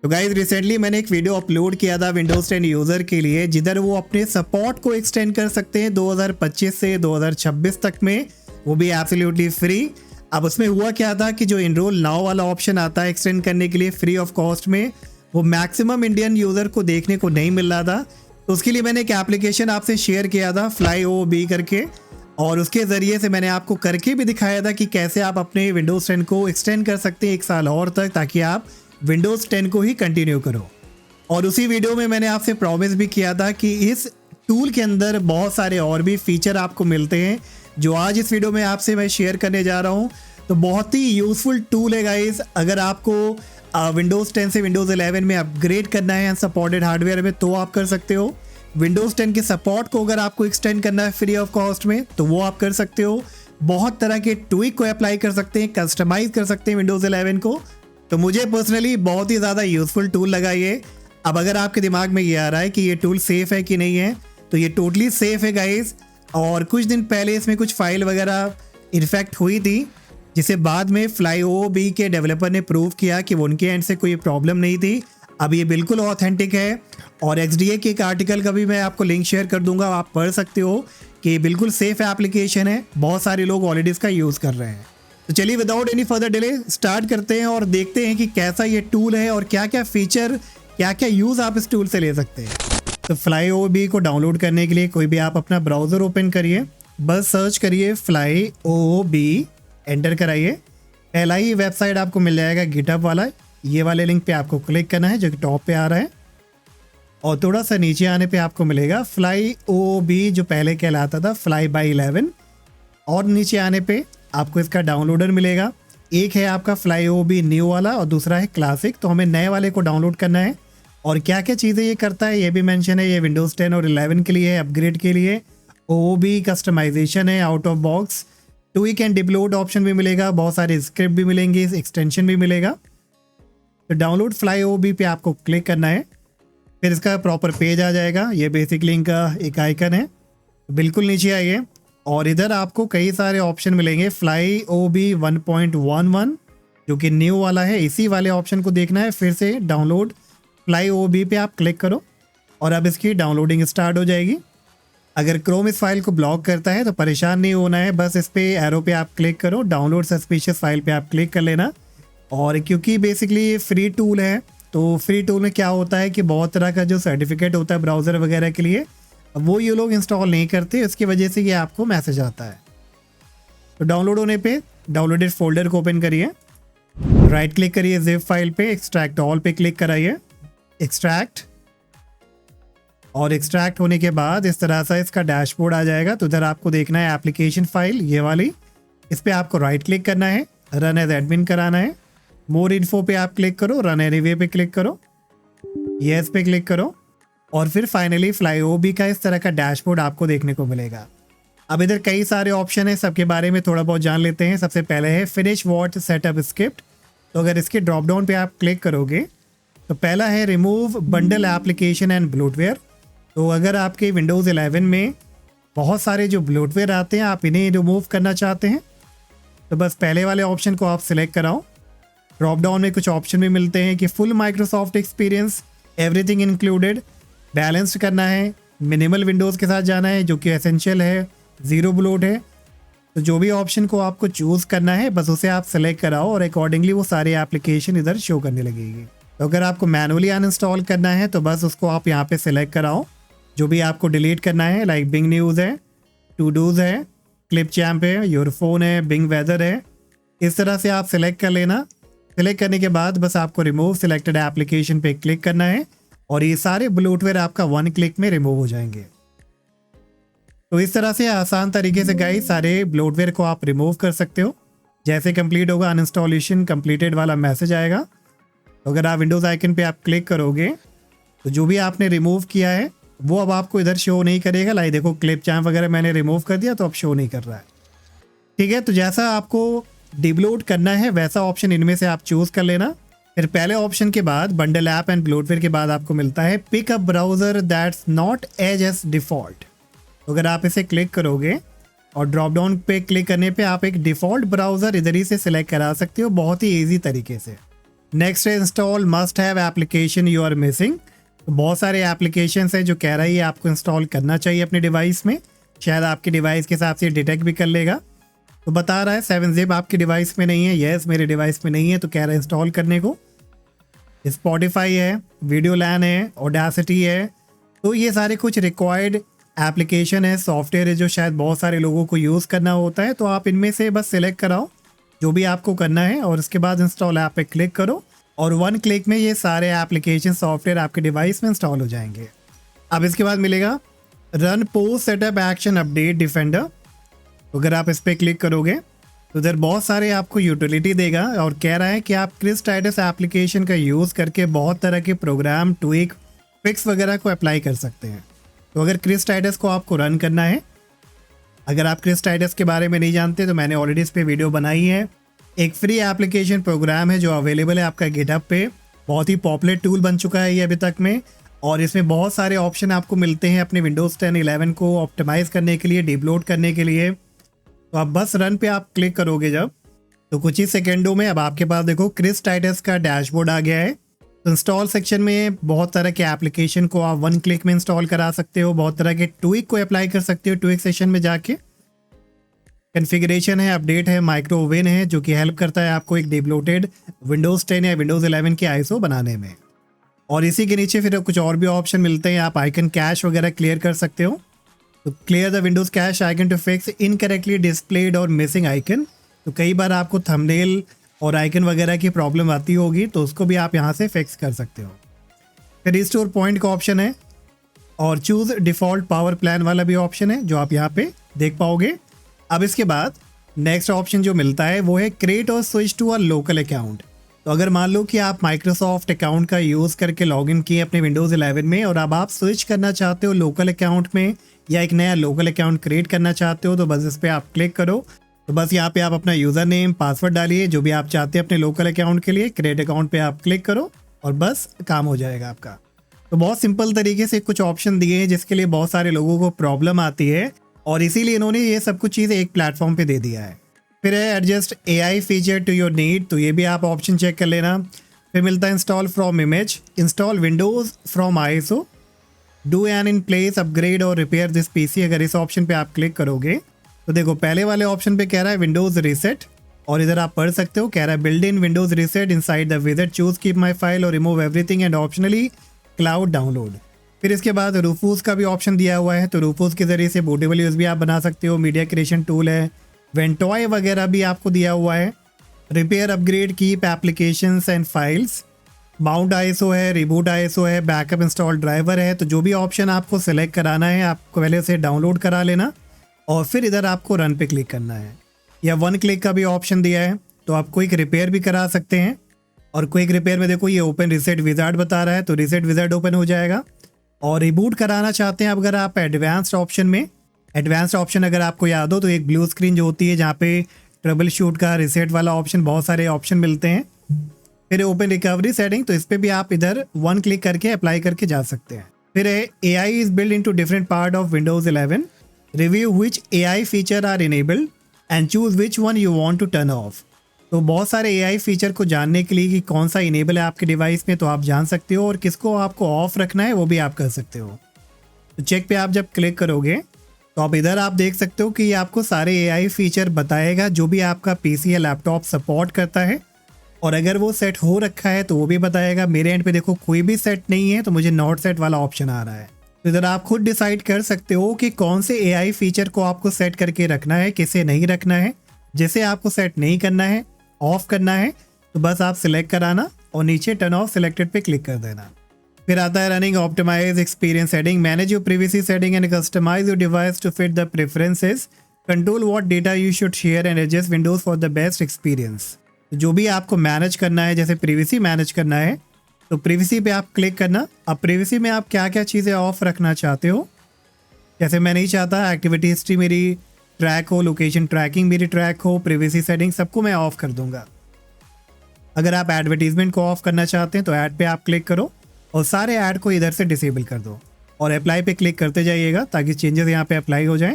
तो guys recently मैंने एक वीडियो अपलोड किया था विंडोज 10 यूज़र के लिए, जिधर वो अपने सपोर्ट को एक्सटेंड कर सकते हैं 2025 से 2026 तक में, वो भी एब्सोल्युटली फ्री। अब उसमें हुआ क्या था कि जो इनरोल नाउ वाला ऑप्शन आता है एक्सटेंड करने के लिए फ्री ऑफ कॉस्ट में, वो मैक्सिमम इंडियन यूज़र को देखने को नहीं मिल रहा था। तो उसके लिए मैंने एक एप्लीकेशन आपसे शेयर किया था FlyOOB करके, और उसके ज़रिए से मैंने आपको करके भी दिखाया था कि कैसे आप अपने विंडोज़ 10 को एक्सटेंड कर सकते हैं 1 साल और तक, ताकि आप विंडोज़ 10 को ही कंटिन्यू करो। और उसी वीडियो में मैंने आपसे प्रॉमिस भी किया था कि इस टूल के अंदर बहुत सारे और भी फीचर आपको मिलते हैं, जो आज इस वीडियो में आपसे मैं शेयर करने जा रहा हूं। तो बहुत ही यूज़फुल टूल है गाइस। अगर आपको विंडोज़ 10 से विंडोज़ 11 में अपग्रेड करना है अनसपोर्टेड हार्डवेयर में, तो आप कर सकते हो। विंडोज़ 10 के सपोर्ट को अगर आपको एक्सटेंड करना है फ्री ऑफ कॉस्ट में, तो वो आप कर सकते हो। बहुत तरह के ट्विक को अप्लाई कर सकते हैं, कस्टमाइज़ कर सकते हैं विंडोज़ 11 को। तो मुझे पर्सनली बहुत ही ज़्यादा यूज़फुल टूल लगा ये। अब अगर आपके दिमाग में ये आ रहा है कि ये टूल सेफ़ है कि नहीं है, तो ये टोटली सेफ़ है गाइस। और कुछ दिन पहले इसमें कुछ फाइल वगैरह इन्फेक्ट हुई थी, जिसे बाद में FlyOOB के डेवलपर ने प्रूव किया कि वो उनके एंड से कोई प्रॉब्लम नहीं थी। अब ये बिल्कुल ऑथेंटिक है, और XDA के एक आर्टिकल का भी मैं आपको लिंक शेयर कर दूंगा, आप पढ़ सकते हो कि बिल्कुल सेफ़ एप्लीकेशन है। बहुत सारे लोग ऑलरेडी इसका यूज़ कर रहे हैं। तो चलिए without any further delay start करते हैं और देखते हैं कि कैसा ये टूल है और क्या क्या फीचर, क्या क्या यूज़ आप इस टूल से ले सकते हैं। तो FlyOOB को डाउनलोड करने के लिए कोई भी आप अपना ब्राउज़र ओपन करिए, बस सर्च करिए FlyOOB, एंटर कराइए। पहला ही वेबसाइट आपको मिल जाएगा गिटहब वाला, ये वाले लिंक पे आपको क्लिक करना है जो कि टॉप पे आ रहा है, और थोड़ा सा नीचे आने पे आपको मिलेगा FlyOOB, जो पहले कहलाता था Fly/11, और नीचे आने पे आपको इसका डाउनलोडर मिलेगा। एक है आपका FlyOOB न्यू वाला और दूसरा है क्लासिक। तो हमें नए वाले को डाउनलोड करना है, और क्या क्या चीज़ें ये करता है ये भी मेंशन है। ये विंडोज़ 10 और 11 के लिए है, अपग्रेड के लिए। OOB कस्टमाइजेशन है out of box. Tweak and diploid option भी मिलेगा, बहुत सारे स्क्रिप्ट भी मिलेंगे, एक्सटेंशन भी मिलेगा। तो डाउनलोड FlyOOB पे आपको क्लिक करना है, फिर इसका प्रॉपर पेज आ जाएगा। ये बेसिकली इनका एक आइकन है। बिल्कुल नीचे आइए, और इधर आपको कई सारे ऑप्शन मिलेंगे। FlyOOB 1.11 जो कि न्यू वाला है, इसी वाले ऑप्शन को देखना है। फिर से डाउनलोड FlyOOB पे आप क्लिक करो, और अब इसकी डाउनलोडिंग स्टार्ट हो जाएगी। अगर क्रोम इस फाइल को ब्लॉक करता है तो परेशान नहीं होना है, बस इस पे एरो पे आप क्लिक करो, डाउनलोड सस्पिशियस फाइल पे आप क्लिक कर लेना। और क्योंकि बेसिकली ये फ्री टूल है, तो फ्री टूल में क्या होता है कि बहुत तरह का जो सर्टिफिकेट होता है ब्राउज़र वगैरह के लिए, वो ये लोग इंस्टॉल नहीं करते, इसकी वजह से ये आपको मैसेज आता है। तो डाउनलोड होने पे डाउनलोडेड फोल्डर को ओपन करिए, राइट क्लिक करिए जिप फाइल पे, एक्सट्रैक्ट ऑल पे क्लिक कराइए, एक्सट्रैक्ट। और एक्सट्रैक्ट होने के बाद इस तरह से इसका डैशबोर्ड आ जाएगा। तो इधर आपको देखना है एप्लीकेशन फाइल, ये वाली, इस पर आपको राइट क्लिक करना है, रन एज एडमिन कराना है। मोर इन्फो पे आप क्लिक करो, रन एनीवे पे क्लिक करो, येस पे क्लिक करो, और फिर फाइनली FlyOOB का इस तरह का डैशबोर्ड आपको देखने को मिलेगा। अब इधर कई सारे ऑप्शन है, सबके बारे में थोड़ा बहुत जान लेते हैं। सबसे पहले है फिनिश वॉट सेटअप स्क्रिप्ट। तो अगर इसके ड्रॉप डाउन पे आप क्लिक करोगे तो पहला है remove bundle application and bloatware. तो अगर आपके विंडोज़ 11 में बहुत सारे जो ब्लोटवेयर आते हैं, आप इन्हें रिमूव करना चाहते हैं, तो बस पहले वाले ऑप्शन को आप सिलेक्ट कराओ। ड्रॉप डाउन में कुछ ऑप्शन भी मिलते हैं कि full Microsoft experience, everything included, balanced करना है, मिनिमल विंडोज़ के साथ जाना है जो कि एसेंशियल है, ज़ीरो ब्लोट है। तो जो भी ऑप्शन को आपको चूज़ करना है बस उसे आप सेलेक्ट कराओ, और अकॉर्डिंगली वो सारी एप्लीकेशन इधर शो करने लगेगी। तो अगर आपको मैनुअली अनइंस्टॉल करना है तो बस उसको आप यहाँ पे सेलेक्ट कराओ। जो भी आपको डिलीट करना है, लाइक बिंग न्यूज़ है, टू डूज़ है, क्लिपचैम्प है, योर फोन है, बिंग वेदर है, इस तरह से आप सेलेक्ट कर लेना। सेलेक्ट करने के बाद बस आपको रिमूव सिलेक्टेड एप्लीकेशन पे क्लिक करना है, और ये सारे ब्लोटवेयर आपका 1 क्लिक में रिमूव हो जाएंगे। तो इस तरह से आसान तरीके से गाइस सारे ब्लोटवेयर को आप रिमूव कर सकते हो। जैसे कंप्लीट होगा अनइंस्टॉलेशन कंप्लीटेड वाला मैसेज आएगा। तो अगर आप विंडोज़ आइकन पे आप क्लिक करोगे तो जो भी आपने रिमूव किया है वो अब आपको इधर शो नहीं करेगा। लाइक देखो क्लिपचैम्प वगैरह मैंने रिमूव कर दिया तो अब शो नहीं कर रहा है। ठीक है, तो जैसा आपको डिबलोड करना है वैसा ऑप्शन इनमें से आप चूज़ कर लेना। फिर पहले ऑप्शन के बाद बंडल ऐप एंड ब्लोटवेयर के बाद आपको मिलता है pick up browser that's not as default. तो अगर आप इसे क्लिक करोगे और ड्रॉप डाउन पे क्लिक करने पे आप एक डिफ़ॉल्ट ब्राउज़र इधर ही से सिलेक्ट करा सकते हो बहुत ही ईजी तरीके से। नेक्स्ट है install must have application you are missing. तो बहुत सारे एप्लीकेशन हैं जो कह रही है आपको इंस्टॉल करना चाहिए अपने डिवाइस में, शायद आपके डिवाइस के हिसाब से डिटेक्ट भी कर लेगा। तो बता रहा है 7zip आपके डिवाइस में नहीं है, यस मेरे डिवाइस में नहीं है, तो कह रहा है इंस्टॉल करने को। स्पॉटिफाई है, वीडियो लैन है, ऑडेसिटी है, तो ये सारे कुछ रिक्वायर्ड एप्लीकेशन है, सॉफ्टवेयर है जो शायद बहुत सारे लोगों को यूज़ करना होता है। तो आप इनमें से बस सिलेक्ट कराओ जो भी आपको करना है और उसके बाद इंस्टॉल ऐप पे क्लिक करो और 1 क्लिक में ये सारे एप्लीकेशन सॉफ्टवेयर आपके डिवाइस में इंस्टॉल हो जाएंगे। अब इसके बाद मिलेगा run post setup action update defender. अगर आप इस पर क्लिक करोगे तो इधर बहुत सारे आपको यूटिलिटी देगा और कह रहा है कि आप क्रिस टाइटस एप्लीकेशन का यूज़ करके बहुत तरह के प्रोग्राम, ट्विक, फिक्स वगैरह को अप्लाई कर सकते हैं। तो अगर क्रिस टाइटस को आपको रन करना है, अगर आप क्रिस टाइटस के बारे में नहीं जानते तो मैंने ऑलरेडी इस पर वीडियो बनाई है। एक फ्री एप्लीकेशन प्रोग्राम है जो अवेलेबल है आपका गिटहब पे, बहुत ही पॉपुलर टूल बन चुका है ये अभी तक में, और इसमें बहुत सारे ऑप्शन आपको मिलते हैं अपने विंडोज़ 10, 11 को ऑप्टिमाइज़ करने के लिए, डिबलोड करने के लिए। तो आप बस रन पे आप क्लिक करोगे जब, तो कुछ ही सेकेंडों में अब आपके पास देखो क्रिस टाइटस का डैशबोर्ड आ गया है। तो इंस्टॉल सेक्शन में बहुत तरह के एप्लीकेशन को आप 1 क्लिक में इंस्टॉल करा सकते हो, बहुत तरह के ट्विक को अप्लाई कर सकते हो ट्विक सेक्शन में जाके। कॉन्फ़िगरेशन है, अपडेट है, माइक्रोवेन है जो कि हेल्प करता है आपको एक डिबलोटेड विंडोज़ 10 या विंडोज़ 11 के आईएसओ बनाने में। और इसी के नीचे फिर कुछ और भी ऑप्शन मिलते हैं, आप आइकन कैश वगैरह क्लियर कर सकते हो। तो clear the Windows cache icon to fix incorrectly displayed और मिसिंग आइकन। तो कई बार आपको थंबनेल और आइकन वगैरह की प्रॉब्लम आती होगी तो उसको भी आप यहाँ से फिक्स कर सकते हो। फिर रिस्टोर पॉइंट का ऑप्शन है और चूज़ डिफ़ॉल्ट पावर प्लान वाला भी ऑप्शन है जो आप यहाँ पे देख पाओगे। अब इसके बाद नेक्स्ट ऑप्शन जो मिलता है वो है क्रिएट और switch to a local account. तो अगर मान लो कि आप माइक्रोसॉफ्ट अकाउंट का यूज़ करके लॉगिन किए अपने विंडोज़ 11 में और अब आप स्विच करना चाहते हो लोकल अकाउंट में या एक नया लोकल अकाउंट क्रिएट करना चाहते हो, तो बस इस पर आप क्लिक करो। तो बस यहाँ पे आप अपना यूज़र नेम, पासवर्ड डालिए जो भी आप चाहते हैं अपने लोकल अकाउंट के लिए। क्रिएट अकाउंट पे आप क्लिक करो और बस काम हो जाएगा आपका। तो बहुत सिंपल तरीके से कुछ ऑप्शन दिए हैं जिसके लिए बहुत सारे लोगों को प्रॉब्लम आती है और इसीलिए इन्होंने ये सब कुछ चीज़ें एक प्लेटफॉर्म पे दे दिया है। फिर है adjust AI feature to your need, तो ये भी आप ऑप्शन चेक कर लेना। फिर मिलता है install from image, install Windows from ISO, do an in place upgrade और रिपेयर दिस PC। अगर इस ऑप्शन पे आप क्लिक करोगे तो देखो पहले वाले ऑप्शन पे कह रहा है विंडोज़ रीसेट और इधर आप पढ़ सकते हो, कह रहा है build in Windows reset inside the wizard, choose keep my file और remove everything and optionally cloud download. फिर इसके बाद रूफूस का भी ऑप्शन दिया हुआ है, तो रूफूस के ज़रिए से बूटेबल USB आप बना सकते हो। मीडिया क्रिएशन टूल है, वेंटॉय वगैरह भी आपको दिया हुआ है। Repair upgrade keep applications and files, mount ISO है, रिबूट ISO है, बैकअप इंस्टॉल ड्राइवर है। तो जो भी ऑप्शन आपको सेलेक्ट कराना है आपको पहले से डाउनलोड करा लेना और फिर इधर आपको रन पे क्लिक करना है। या 1 क्लिक का भी ऑप्शन दिया है, तो आप क्विक रिपेयर भी करा सकते हैं। और क्विक रिपेयर में देखो ये ओपन रीसेट विज़ार्ड बता रहा है, तो रीसेट विज़ार्ड ओपन हो जाएगा। और रिबूट कराना चाहते हैं अगर आप एडवांस्ड ऑप्शन में, एडवांस्ड ऑप्शन अगर आपको याद हो तो एक ब्लू स्क्रीन जो होती है जहाँ पे ट्रबल शूट का रीसेट वाला ऑप्शन, बहुत सारे ऑप्शन मिलते हैं। फिर ओपन रिकवरी सेटिंग, तो इस पर भी आप इधर 1 क्लिक करके अप्लाई करके जा सकते हैं। फिर AI is build into different part of Windows 11, review which AI feature are enabled and choose which one you want to turn off. तो बहुत सारे AI फीचर को जानने के लिए कि कौन सा इनेबल है आपके डिवाइस में तो आप जान सकते हो और किसको आपको ऑफ रखना है वो भी आप कर सकते हो। तो चेक पे आप जब क्लिक करोगे तो आप इधर आप देख सकते हो कि ये आपको सारे AI फीचर बताएगा जो भी आपका PC या लैपटॉप सपोर्ट करता है, और अगर वो सेट हो रखा है तो वो भी बताएगा। मेरे एंड पे देखो कोई भी सेट नहीं है तो मुझे नॉट सेट वाला ऑप्शन आ रहा है। तो इधर आप खुद डिसाइड कर सकते हो कि कौन से AI फीचर को आपको सेट करके रखना है, किसे नहीं रखना है। जिसे आपको सेट नहीं करना है, ऑफ करना है, तो बस आप सिलेक्ट कराना और नीचे टर्न ऑफ सिलेक्टेड पे क्लिक कर देना। फिर आता है running optimize experience setting, manage your privacy setting and customize your device to fit the preferences, control what data you should share and adjust Windows for the best experience. जो भी आपको manage करना है, जैसे प्रिवेसी मैनेज करना है तो privacy पे आप क्लिक करना। अब प्रिवेसी में आप क्या क्या चीज़ें ऑफ रखना चाहते हो, जैसे मैं नहीं चाहता एक्टिविटी हिस्ट्री मेरी ट्रैक हो, लोकेशन ट्रैकिंग मेरी ट्रैक हो, प्रिवेसी सेटिंग सबको मैं ऑफ कर दूंगा। अगर आप एडवर्टीजमेंट को ऑफ करना चाहते हैं तो ऐड पे आप क्लिक करो और सारे ऐड को इधर से डिसेबल कर दो और अप्लाई पे क्लिक करते जाइएगा ताकि चेंजेस यहाँ पे अप्लाई हो जाएं।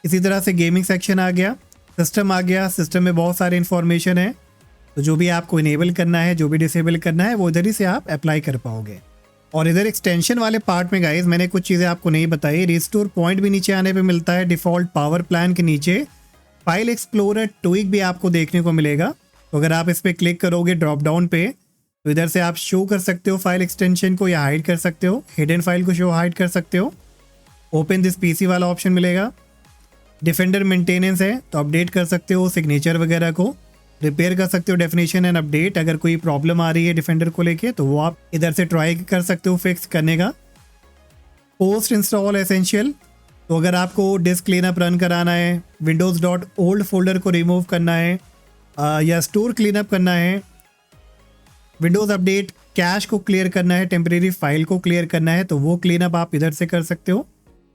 इसी तरह से गेमिंग सेक्शन आ गया, सिस्टम आ गया, सिस्टम में बहुत सारी इन्फॉर्मेशन है। तो जो भी आपको इनेबल करना है, जो भी डिसेबल करना है, वो इधर ही से आप अप्लाई कर पाओगे। और इधर एक्सटेंशन वाले पार्ट में गाइज मैंने कुछ चीज़ें आपको नहीं बताई। रिस्टोर पॉइंट भी नीचे आने पे मिलता है। डिफ़ॉल्ट पावर प्लान के नीचे फाइल एक्सप्लोरर ट्विक भी आपको देखने को मिलेगा। तो अगर आप इस पर क्लिक करोगे ड्रॉप डाउन पे, तो इधर से आप शो कर सकते हो फाइल एक्सटेंशन को या हाइड कर सकते हो। हिडन फाइल को शो हाइड कर सकते हो। ओपन दिस पीसी वाला ऑप्शन मिलेगा। डिफेंडर मेंटेनेंस है तो अपडेट कर सकते हो सिग्नेचर वगैरह को, रिपेयर कर सकते हो डेफिनेशन एंड अपडेट। अगर कोई प्रॉब्लम आ रही है डिफेंडर को लेके तो वो आप इधर से ट्राई कर सकते हो फिक्स करने का। पोस्ट इंस्टॉल एसेंशियल, तो अगर आपको डिस्क क्लीनअप रन कराना है, विंडोज़ डॉट ओल्ड फोल्डर को रिमूव करना है या स्टोर क्लीनअप करना है, विंडोज़ अपडेट कैश को क्लियर करना है, टेम्परेरी फाइल को क्लियर करना है, तो वो क्लीनअप आप इधर से कर सकते हो।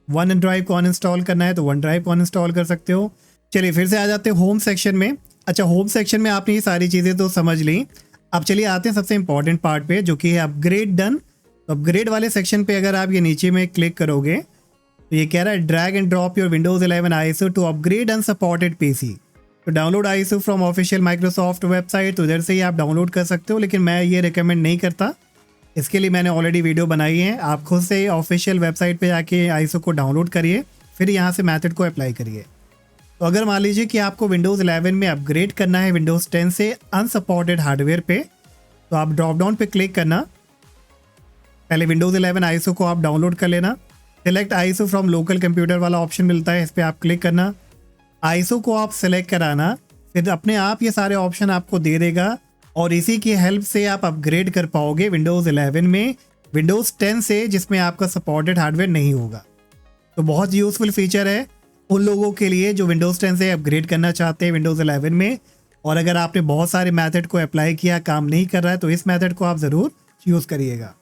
वन ड्राइव को अनइंस्टॉल करना है तो वन ड्राइव को अनइंस्टॉल कर सकते हो। चलिए फिर से आ जाते हैं होम सेक्शन में। अच्छा, होम सेक्शन में आपने ये सारी चीज़ें तो समझ ली। अब चलिए आते हैं सबसे इंपॉर्टेंट पार्ट पे, जो कि है अपग्रेड डन। तो अपग्रेड वाले सेक्शन पे अगर आप ये नीचे में क्लिक करोगे तो ये कह रहा है drag and drop your Windows 11 ISO to upgrade unsupported PC. तो download ISO from official Microsoft website, तो इधर से ही आप डाउनलोड कर सकते हो, लेकिन मैं ये रिकमेंड नहीं करता। इसके लिए मैंने ऑलरेडी वीडियो बनाई है। आप खुद से ऑफिशियल वेबसाइट पे जाके आईएसओ को डाउनलोड करिए, फिर यहाँ से मेथड को अप्लाई करिए। तो अगर मान लीजिए कि आपको विंडोज़ 11 में अपग्रेड करना है विंडोज़ 10 से अनसपोर्टेड हार्डवेयर पे, तो आप ड्रॉप डाउन पे क्लिक करना। पहले विंडोज़ 11 आईएसओ को आप डाउनलोड कर लेना। Select ISO from local computer वाला ऑप्शन मिलता है, इस पर आप क्लिक करना। आईएसओ को आप सेलेक्ट कराना, फिर अपने आप ये सारे ऑप्शन आपको दे देगा और इसी की हेल्प से आप अपग्रेड कर पाओगे विंडोज़ 11 में विंडोज़ 10 से, जिसमें आपका सपोर्टेड हार्डवेयर नहीं होगा। तो बहुत यूज़फुल फीचर है उन लोगों के लिए जो विंडोज़ 10 से अपग्रेड करना चाहते हैं विंडोज़ 11 में। और अगर आपने बहुत सारे मेथड को अप्लाई किया, काम नहीं कर रहा है, तो इस मेथड को आप ज़रूर यूज़ करिएगा।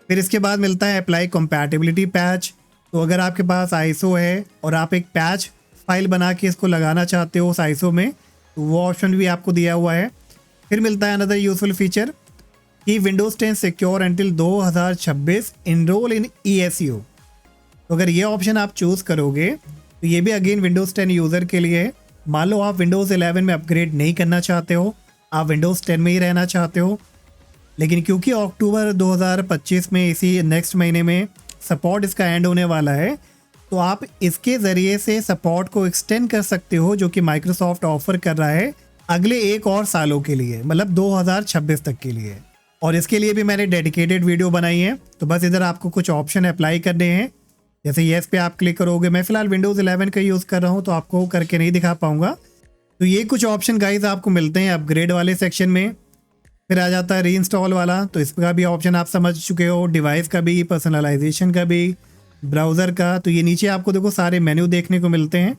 फिर इसके बाद मिलता है अप्लाई कंपैटिबिलिटी पैच। तो अगर आपके पास आईएसओ है और आप एक पैच फाइल बना के इसको लगाना चाहते हो उस आईएसओ में, तो वो ऑप्शन भी आपको दिया हुआ है। फिर मिलता है अनदर यूजफुल फीचर कि विंडोज़ 10 सिक्योर अंटिल 2026 इनरोल इन ESU। तो अगर ये ऑप्शन आप चूज़ करोगे तो ये भी अगेन विंडोज़ 10 यूज़र के लिए है। मान लो आप विंडोज़ 11 में अपग्रेड नहीं करना चाहते हो, आप विंडोज़ 10 में ही रहना चाहते हो, लेकिन क्योंकि अक्टूबर 2025 में इसी नेक्स्ट महीने में सपोर्ट इसका एंड होने वाला है, तो आप इसके ज़रिए से सपोर्ट को एक्सटेंड कर सकते हो, जो कि माइक्रोसॉफ्ट ऑफर कर रहा है अगले 1 और सालों के लिए, मतलब 2026 तक के लिए। और इसके लिए भी मैंने डेडिकेटेड वीडियो बनाई है। तो बस इधर आपको कुछ ऑप्शन अप्लाई करने हैं, जैसे येस पे आप क्लिक करोगे। मैं फिलहाल विंडोज़ 11 का यूज़ कर रहा हूँ तो आपको करके नहीं दिखा पाऊंगा। तो ये कुछ ऑप्शन गाइज आपको मिलते हैं अपग्रेड वाले सेक्शन में। फिर आ जाता है री इंस्टॉल वाला, तो इसका भी ऑप्शन आप समझ चुके हो, डिवाइस का भी, पर्सनलाइजेशन का भी, ब्राउज़र का। तो ये नीचे आपको देखो सारे मेन्यू देखने को मिलते हैं।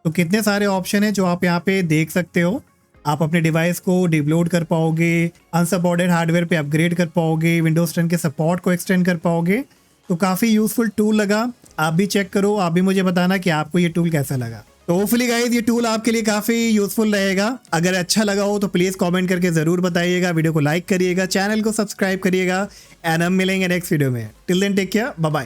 तो कितने सारे ऑप्शन हैं जो आप यहाँ पे देख सकते हो। आप अपने डिवाइस को डिबलोड कर पाओगे, अनसपोर्टेड हार्डवेयर पे अपग्रेड कर पाओगे, विंडोज़ 10 के सपोर्ट को एक्सटेंड कर पाओगे। तो काफ़ी यूज़फुल टूल लगा। आप भी चेक करो, आप भी मुझे बताना कि आपको ये टूल कैसा लगा। तो होपफुली गाइज ये टूल आपके लिए काफ़ी यूज़फुल रहेगा। अगर अच्छा लगा हो तो प्लीज़ कमेंट करके ज़रूर बताइएगा, वीडियो को लाइक करिएगा, चैनल को सब्सक्राइब करिएगा। एंड हम मिलेंगे नेक्स्ट वीडियो में। Till then take care, bye bye.